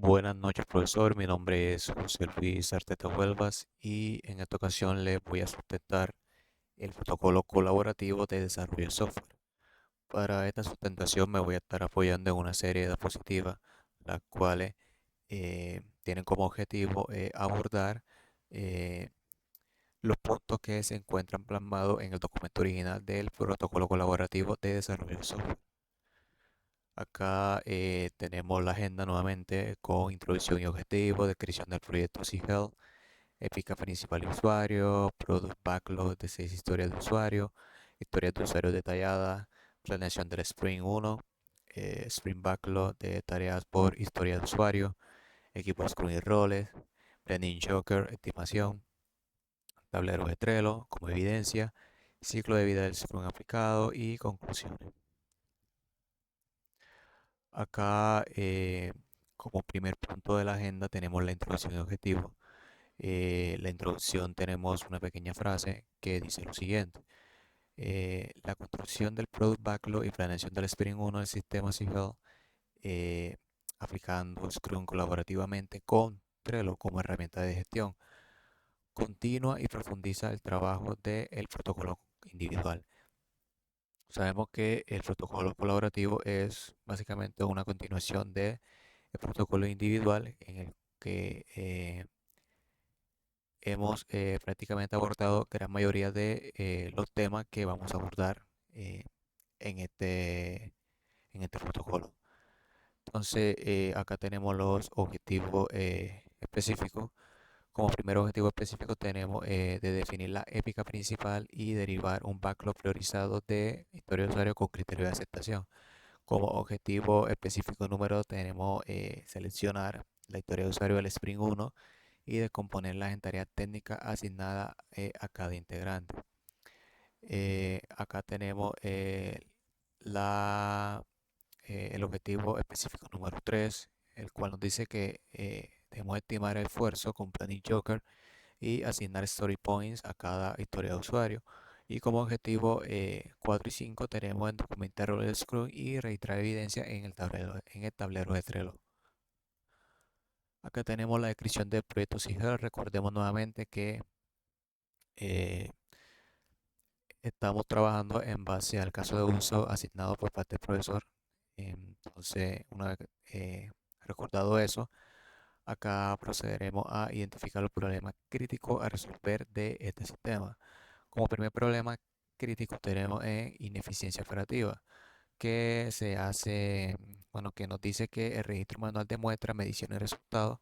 Buenas noches, profesor. Mi nombre es José Luis Arteta Huelvas y en esta ocasión le voy a sustentar el protocolo colaborativo de desarrollo de software. Para esta sustentación me voy a estar apoyando en una serie de diapositivas, las cuales tienen como objetivo abordar eh, los puntos que se encuentran plasmados en el documento original del protocolo colaborativo de desarrollo de software. Acá tenemos la agenda nuevamente con introducción y objetivo, descripción del proyecto SeaHealth, épica principal de usuario, product backlog de 6 historias de usuario, historias de usuario detalladas, planeación del Sprint 1, Sprint backlog de tareas por historia de usuario, equipo Scrum y roles, planning Joker, estimación, tablero de Trello como evidencia, ciclo de vida del Scrum aplicado y conclusiones. Acá, como primer punto de la agenda, tenemos la introducción y objetivo. La introducción tenemos una pequeña frase que dice lo siguiente. La construcción del Product Backlog y planeación del Sprint 1 del sistema Sigel, eh, aplicando Scrum colaborativamente con Trello como herramienta de gestión. Continúa y profundiza el trabajo del protocolo individual. Sabemos que el protocolo colaborativo es básicamente una continuación del protocolo individual en el que hemos prácticamente abordado gran mayoría de los temas que vamos a abordar eh, en este protocolo. Entonces, acá tenemos los objetivos específicos. Como primer objetivo específico tenemos de definir la épica principal y derivar un backlog priorizado de historia de usuario con criterio de aceptación. Como objetivo específico número 2 tenemos seleccionar la historia de usuario del Spring 1 y descomponerlas en tareas técnicas asignadas a cada integrante. Acá tenemos la, el objetivo específico número 3, el cual nos dice que debemos estimar el esfuerzo con Planning Joker y asignar story points a cada historia de usuario. Y como objetivo 4 y 5 tenemos en documentar el Scrum y registrar evidencia en el tablero de Trello. Acá tenemos la descripción del proyecto SIGEL. Recordemos nuevamente que eh, estamos trabajando en base al caso de uso asignado por parte del profesor. Entonces, una vez recordado eso, acá procederemos a identificar los problemas críticos a resolver de este sistema. Como primer problema crítico tenemos ineficiencia operativa, que se hace, bueno, que nos dice que el registro manual de muestras, mediciones y resultados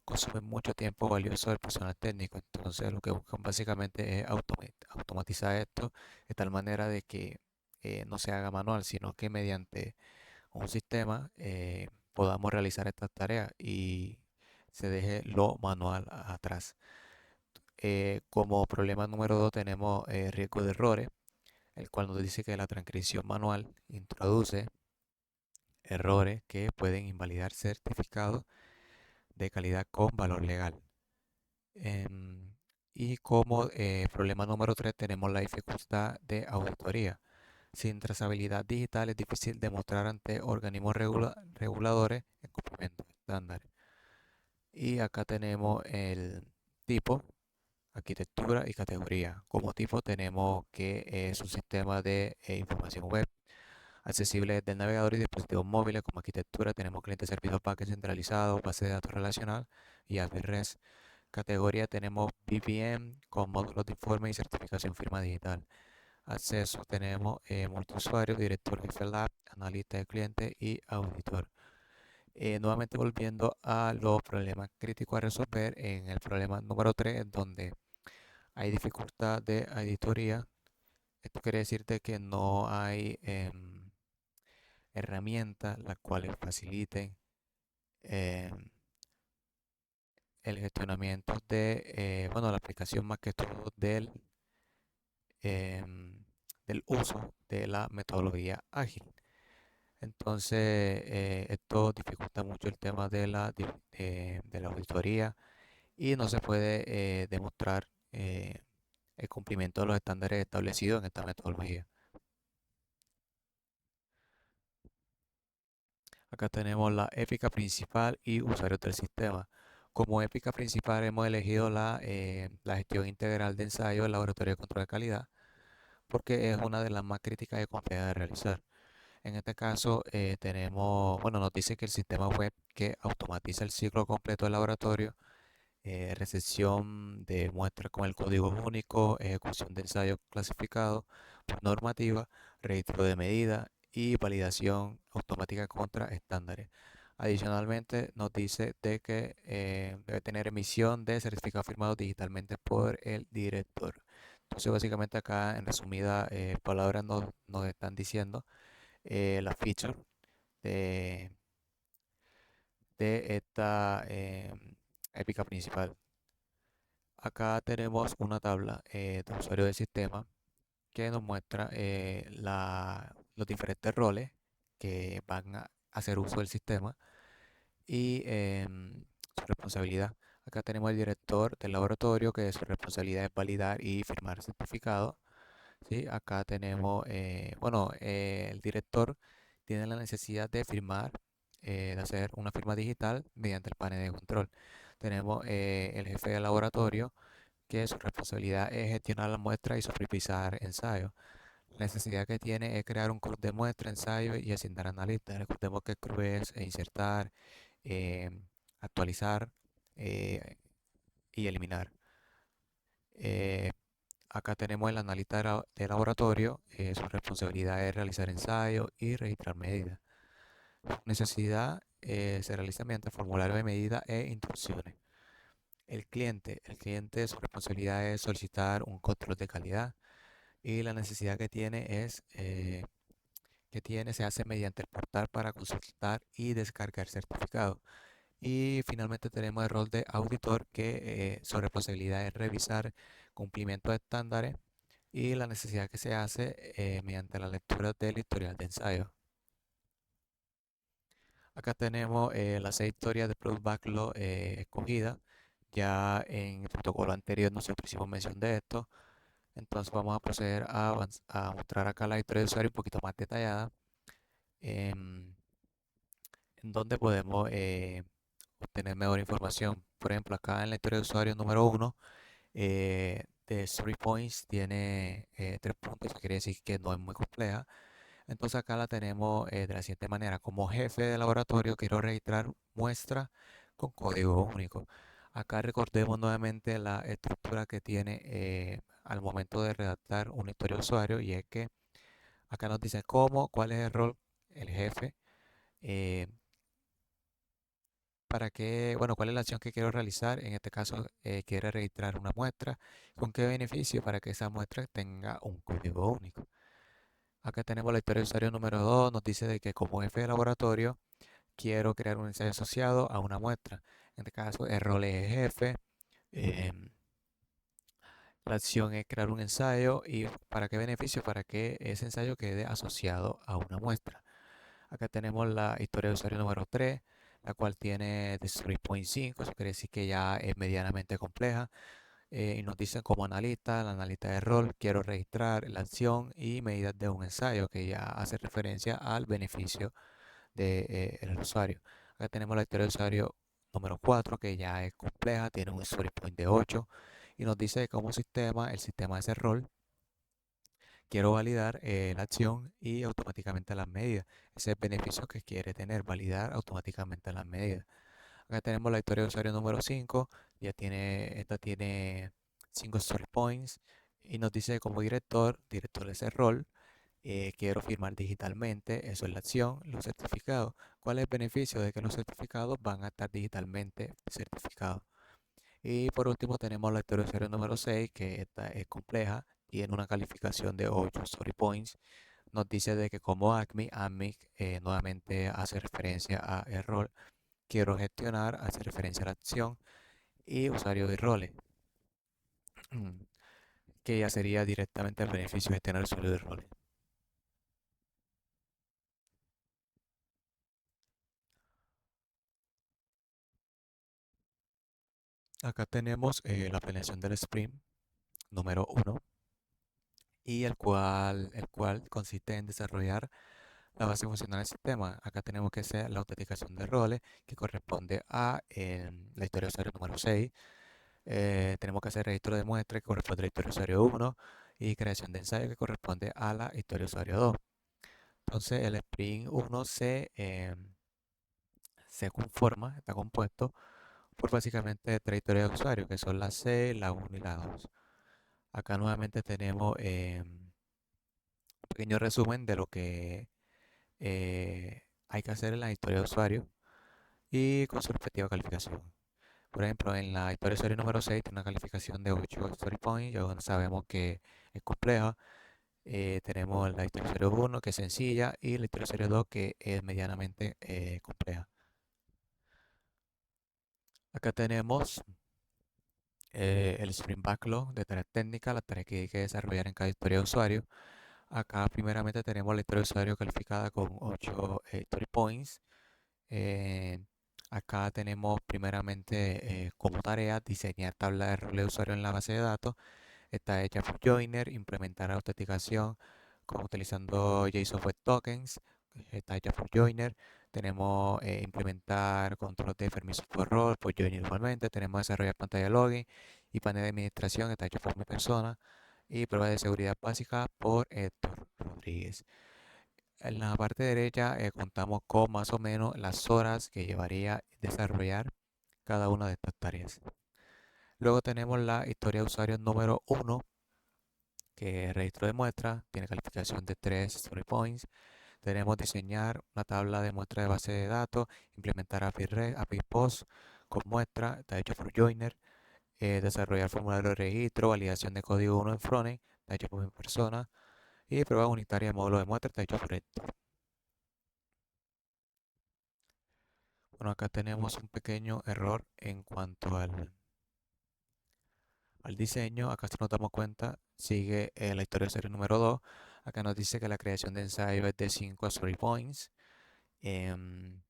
consume mucho tiempo valioso del personal técnico. Entonces, lo que buscan básicamente es automatizar esto de tal manera de que no se haga manual, sino que mediante un sistema podamos realizar estas tareas y se deje lo manual atrás. Como problema número 2 tenemos riesgo de errores, el cual nos dice que la transcripción manual introduce errores que pueden invalidar certificados de calidad con valor legal. Em, y como problema número 3 tenemos la dificultad de auditoría. Sin trazabilidad digital es difícil demostrar ante organismos reguladores el cumplimiento de estándares. Y acá tenemos el tipo, arquitectura y categoría. Como tipo tenemos que es un sistema de información web accesible desde el navegador y dispositivos móviles. Como arquitectura tenemos cliente servidor paquete centralizado, base de datos relacional y API REST. Categoría tenemos BPM con módulos de informe y certificación firma digital. Acceso tenemos multiusuario, director jefe lab, analista de cliente y auditor. Nuevamente volviendo a los problemas críticos a resolver, en el problema número 3 donde hay dificultad de auditoría. Esto quiere decirte que no hay herramientas las cuales faciliten em, el gestionamiento bueno, la aplicación más que todo em, del uso de la metodología ágil. Entonces, esto dificulta mucho el tema de la auditoría y no se puede demostrar el cumplimiento de los estándares establecidos en esta metodología. Acá tenemos la épica principal y usuarios del sistema. Como épica principal hemos elegido la gestión integral de ensayo del laboratorio de control de calidad porque es una de las más críticas y complejas de realizar. En este caso tenemos, bueno, nos dice que el sistema web que automatiza el ciclo completo del laboratorio, recepción de muestras con el código único, ejecución de ensayos clasificados por normativa, registro de medida y validación automática contra estándares. Adicionalmente, nos dice de que debe tener emisión de certificados firmados digitalmente por el director. Entonces, básicamente acá, en resumida palabras, nos están diciendo la feature de, de esta épica principal. Acá tenemos una tabla de usuario del sistema que nos muestra los diferentes roles que van a hacer uso del sistema y su responsabilidad. Acá tenemos el director del laboratorio que su responsabilidad es validar y firmar certificados. ¿Sí? Acá tenemos, bueno, el director tiene la necesidad de firmar, de hacer una firma digital mediante el panel de control. Tenemos el jefe de laboratorio que su responsabilidad es gestionar la muestra y supervisar ensayos. La necesidad que tiene es crear un CRUD de muestra, ensayo y asignar analistas. Recordemos que el CRUD es insertar, eh, actualizar eh, y eliminar. Eh, Acá tenemos el analista de laboratorio. Su responsabilidad es realizar ensayos y registrar medidas. Su necesidad se realiza mediante formulario de medidas e instrucciones. El cliente, su responsabilidad es solicitar un control de calidad y la necesidad que tiene se hace mediante el portal para consultar y descargar certificados. Y finalmente tenemos el rol de auditor que su responsabilidad es revisar cumplimiento de estándares y la necesidad que se hace mediante la lectura del historial de ensayo. Acá tenemos las 6 historias de Product Backlog escogidas. Ya en el protocolo anterior nosotros hicimos mención de esto. Entonces vamos a proceder a mostrar acá la historia de usuario un poquito más detallada, em, en donde podemos obtener mejor información. Por ejemplo, acá en la historia de usuario número 1, de Story Points tiene 3 puntos, eso quiere decir que no es muy compleja. Entonces acá la tenemos de la siguiente manera. Como jefe de laboratorio quiero registrar muestra con código único. Acá recordemos nuevamente la estructura que tiene al momento de redactar una historia de usuario, y es que acá nos dice cuál es el rol, el jefe, eh, para qué, bueno, cuál es la acción que quiero realizar. En este caso, quiere registrar una muestra. ¿Con qué beneficio? Para que esa muestra tenga un código único. Acá tenemos la historia de usuario número 2. Nos dice de que como jefe de laboratorio quiero crear un ensayo asociado a una muestra. En este caso, el rol es jefe. em, la acción es crear un ensayo. ¿Y para qué beneficio? Para que ese ensayo quede asociado a una muestra. Acá tenemos la historia de usuario número 3, la cual tiene de 3.5. Eso quiere decir que ya es medianamente compleja. Y nos dicen como analista, el analista de rol, quiero registrar la acción y medidas de un ensayo, que ya hace referencia al beneficio del usuario. Acá tenemos la historia de usuario número 4, que ya es compleja, tiene un story point de 8 y nos dice que como sistema, el sistema de ese rol, quiero validar la acción y automáticamente las medidas. Ese es el beneficio que quiere tener, validar automáticamente las medidas. Acá tenemos la historia de usuario número 5. Esta tiene 5 story points y nos dice como director de ese rol, quiero firmar digitalmente, eso es la acción, los certificados. ¿Cuál es el beneficio de que los certificados van a estar digitalmente certificados? Y por último tenemos la historia de usuario número 6, que esta es compleja, tiene una calificación de 8 story points. Nos dice de que como ACMI nuevamente hace referencia a el rol, quiero gestionar, hace referencia a la acción, y usuario de roles, que ya sería directamente el beneficio de gestionar el usuario de roles. Acá tenemos la planeación del sprint número 1, y el cual consiste en desarrollar la base funcional del sistema. Acá tenemos que hacer la autenticación de roles, que corresponde a la historia de usuario número 6. Tenemos que hacer registro de muestra, que corresponde a la historia de usuario 1, y creación de ensayo, que corresponde a la historia de usuario 2. Entonces, el sprint 1 se conforma, está compuesto por básicamente tres historias de usuario, que son la 6, la 1 y la 2. Acá nuevamente tenemos un pequeño resumen de lo que hay que hacer en la historia de usuario y con su respectiva calificación. Por ejemplo, en la historia de usuario número 6 tiene una calificación de 8 story points, ya sabemos que es compleja. Tenemos la historia de usuario 1, que es sencilla, y la historia de usuario 2, que es medianamente compleja. Acá tenemos el Sprint Backlog de tareas técnicas, las tareas que hay que desarrollar en cada historia de usuario. Acá primeramente tenemos la historia de usuario calificada con 8 story points. Eh, Acá tenemos primeramente como tarea diseñar tabla de rol de usuario en la base de datos. Está hecha por Joiner, implementar autenticación utilizando JSON Web Tokens. Está hecha por Joiner. Tenemos implementar control de permisos por rol por Joiner igualmente. Tenemos desarrollar pantalla login y panel de administración. Está hecho por mi persona. Y prueba de seguridad básica por Héctor Rodríguez. En la parte derecha contamos con más o menos las horas que llevaría desarrollar cada una de estas tareas. Luego tenemos la historia de usuario número 1, que es registro de muestra, tiene calificación de 3 story points. Tenemos diseñar una tabla de muestra de base de datos, implementar API Post con muestra, está hecho por Joiner. Desarrollar formulario de registro, validación de código 1 en frontend, está hecho por mi persona. Y prueba unitaria de módulo de muestra, está hecho por Héctor. Bueno, acá tenemos un pequeño error en cuanto al diseño. Acá si nos damos cuenta, sigue la historia de serie número 2. Acá nos dice que la creación de ensayo es de 5 story points. Em,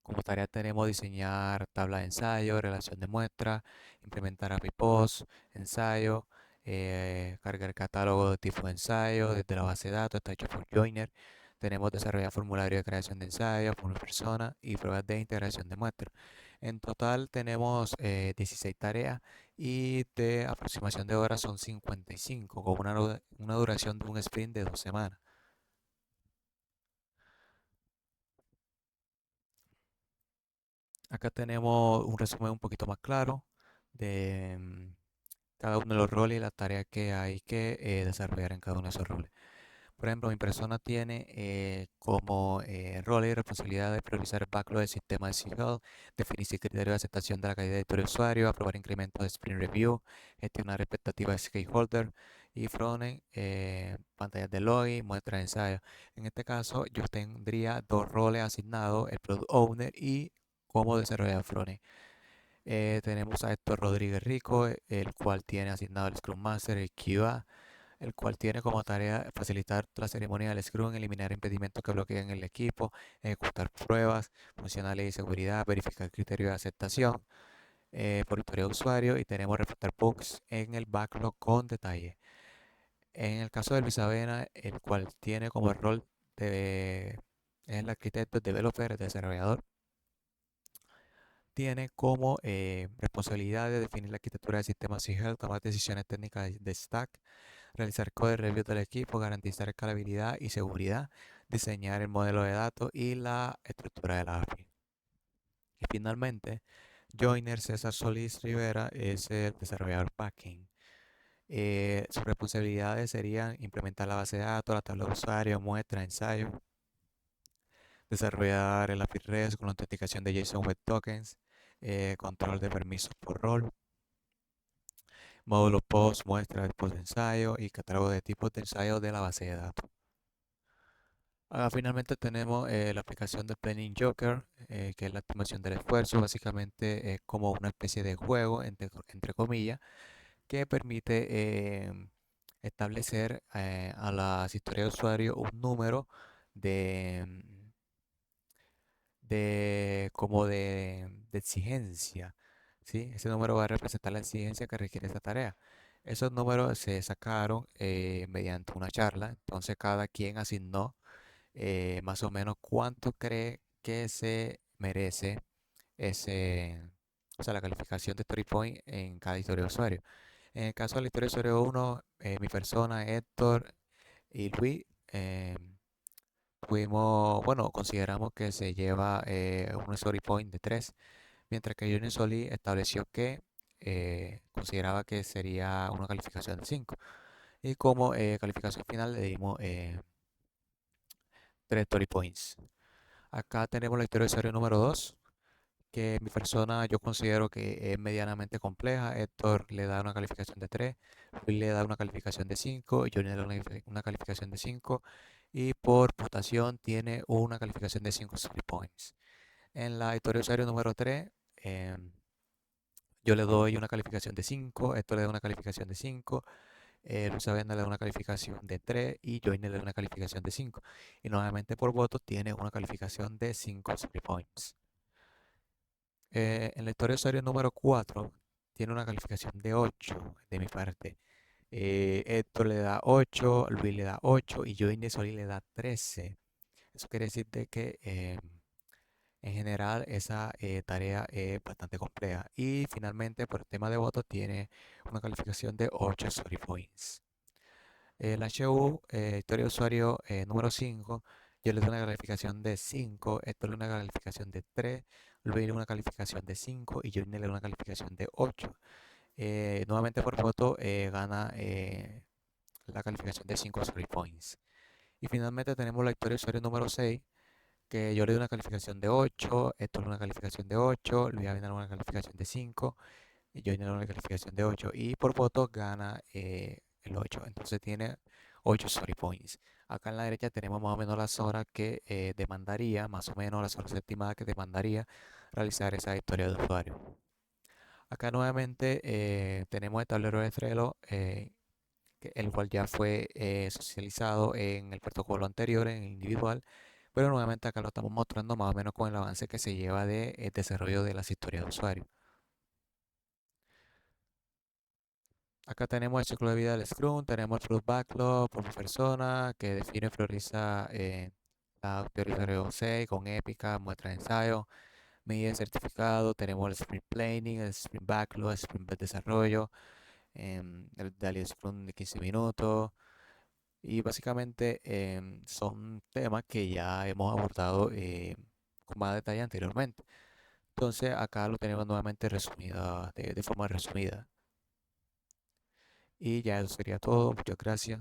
Como tarea tenemos diseñar tabla de ensayo, relación de muestra, implementar API Post, ensayo, cargar catálogo de tipo de ensayo desde la base de datos, está hecho por Joiner. Tenemos desarrollar formulario de creación de ensayo por una persona y pruebas de integración de muestra. En total tenemos 16 tareas y de aproximación de horas son 55, con una duración de un sprint de 2 semanas. Acá tenemos un resumen un poquito más claro de cada uno de los roles y las tareas que hay que desarrollar en cada uno de esos roles. Por ejemplo, mi persona tiene como rol y responsabilidad de priorizar el backlog del sistema de Seagull, definir criterios de aceptación de la calidad de editor de usuario, aprobar incrementos de sprint review, gestionar expectativas de stakeholder y frontend, pantallas de login, muestras de ensayo. En este caso, yo tendría dos roles asignados, el product owner y como desarrollador frontend. Tenemos a Héctor Rodríguez Rico, el cual tiene asignado el Scrum Master, el QA, el cual tiene como tarea facilitar la ceremonia del Scrum, eliminar impedimentos que bloqueen el equipo, ejecutar pruebas funcionales y seguridad, verificar criterios de aceptación por historia de usuario y tenemos reportar bugs en el backlog con detalle. En el caso de Luis Avena, el cual tiene como rol de es el arquitecto, el developer, el desarrollador, tiene como responsabilidad de definir la arquitectura del sistema SIGEL, tomar decisiones técnicas de stack, realizar code review del equipo, garantizar escalabilidad y seguridad, diseñar el modelo de datos y la estructura de la API. Y finalmente, Joiner César Solís Rivera es el desarrollador backend. Sus responsabilidades serían implementar la base de datos, la tabla de usuario, muestra, ensayo, desarrollar el API REST con la autenticación de JSON Web Tokens, control de permisos por rol, módulo post, muestra, post ensayo y catálogo de tipos de ensayo de la base de datos. Finalmente tenemos la aplicación de Planning Joker, que es la estimación del esfuerzo. Básicamente es como una especie de juego, entre comillas, que permite establecer a las historias de usuario un número de, de exigencia, ¿sí? Ese número va a representar la exigencia que requiere esta tarea. Esos números se sacaron mediante una charla, entonces cada quien asignó más o menos cuánto cree que se merece ese, o sea, la calificación de Story Point en cada historia de usuario. En el caso de la historia de usuario 1, mi persona, Héctor y Luis, bueno, consideramos que se lleva un Story Point de 3, mientras que Johnny Soli estableció que consideraba que sería una calificación de 5. Y como calificación final le dimos 3 Story Points. Acá tenemos la historia de usuario número 2, que mi persona yo considero que es medianamente compleja. Héctor le da una calificación de 3, Luis le da una calificación de 5, Johnny le da una calificación de 5 y por votación tiene una calificación de 5 story points. En la historia de usuario número 3, yo le doy una calificación de 5, Héctor le da una calificación de 5, Luis Avenda le da una calificación de 3 y Johnny le da una calificación de 5. Y nuevamente por voto tiene una calificación de 5 story points. En la historia de usuario número 4 tiene una calificación de 8 de mi parte. Héctor le da 8, Luis le da 8 y Johnny Soli le da 13. Eso quiere decir de que en general esa tarea es bastante compleja. Y finalmente por el tema de votos tiene una calificación de 8 story points. El HU, historia de usuario número 5, yo le doy una calificación de 5, Héctor le doy una calificación de 3, Luis le doy una calificación de 5 y Johnny le doy una calificación de 8. Nuevamente por voto gana la calificación de 5 story points. Y finalmente tenemos la historia de usuario número 6, que yo le doy una calificación de 8, Héctor le doy una calificación de 8, Luis Avena le doy una calificación de 5 y Johnny le doy una calificación de 8. Y por voto gana el 8. Entonces tiene 8 story points. Acá en la derecha tenemos más o menos las horas que demandaría, más o menos las horas estimadas que demandaría realizar esa historia de usuario. Acá nuevamente tenemos el tablero de Trello, el cual ya fue socializado en el protocolo anterior, en el individual, pero nuevamente acá lo estamos mostrando más o menos con el avance que se lleva de desarrollo de las historias de usuario. Acá tenemos el ciclo de vida del Scrum, tenemos el Product Backlog por persona, que define y prioriza la teoría 6 con épica, muestra de ensayo, medida de certificado, tenemos el Sprint Planning, el Sprint Backlog, el Sprint de desarrollo, el Daily Scrum de 15 minutos. Y básicamente son temas que ya hemos abordado con más detalle anteriormente. Entonces acá lo tenemos nuevamente resumida, de forma resumida. Y ya eso sería todo. Muchas gracias.